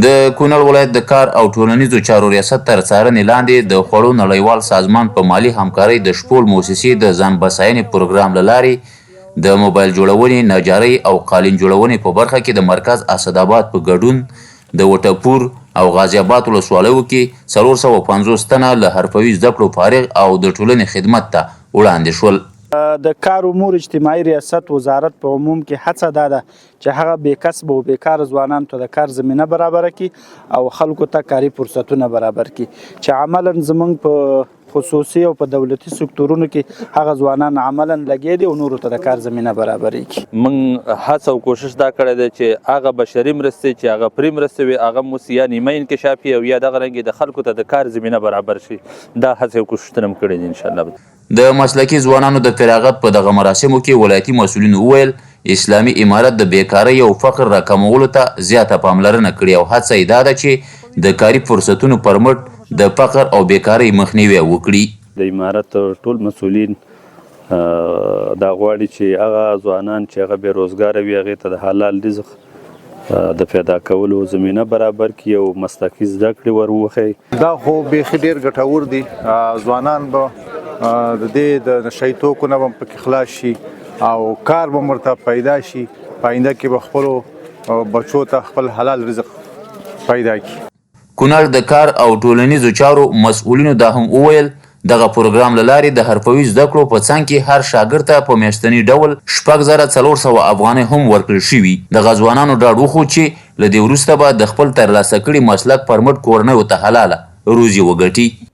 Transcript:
د کونړ ولایت د کار او ټولنیزو چارو ریاست تر څارنې لاندې د خوړو نړیوال سازمان په مالي همکارۍ د شپول موسسې د ځان بساینې پروګرام له لارې د موبایل جوړونې، نجارۍ او قالین جوړونې په برخه کې د مرکز اسداباد په ګډون د وټپور او غازی آباد ولسوالیو کې 450 تنه له حرفوي زده کړو فارغ او د ټولنې خدمت ته وړاندې شول. د کار امور اجتماعي ریاست وزارت په عموم کې هڅه دا ده چې هغه بې کسبه او بیکاره ځوانانو ته د کار زمینه برابره کړي او خلکو ته کاري فرصتونه برابر کړي چې عملا زموږ په خصوصي او په دولتي سکتورونو کې هغه ځوانان عملا لګیا دي او نورو ته د کار زمینه برابرې کړي. موږ هڅه او کوشش دا کړی دی چې هغه بشري مرستې چې هغه پرې مرستې وي هغه مو یا نیمه انکشافي او یا دغه رنګې د خلکو ته د کار زمینه برابر شي. دا هڅې او کوششونه هم کړي دي انشاءالله. د مسلکي ځوانانو د فراغت په دغه مراسمو کې ولایتي مسؤلینو وویل اسلامي امارت د بیکارۍ او فقر راکمولو ته زیاته پاملرنه کړې او هڅه یې دا ده چې د کاري فرصتونو پر مټ د فقر او بیکارۍ مخنیوی وکړي. د امارت ټول مسؤلین دا غواړي چې هغه ځوانان چې هغه بېروزګاره وي هغې ته د حلال رزق د پیدا کولو زمینه برابر کړي او مسلکي زده کړې ور وښیي. دا خو بیخي ډېر ګټور دي. ځوانان به د دې د نشهیي توکو نه به پکې خلاص شي او کار به ورته پیدا شي. په آینده کې به خپلو بچو ته خپل حلال رزق پیدا کړي. کونړ د کار او ټولنیزو چارو مسؤلینو دا هم وویل دغه پروګرام له لارې د حرفوي زده کړو په څنګ کې هر شاګرد ته په میاشتني ډول 6400 افغانۍ هم ورکړل شوي. دغه ځوانانو ډاډ وښود چې له دې وروسته به د خپل ترلاسه کړي مسلک پر مټ کورنیو ته حلاله روزي وګټي.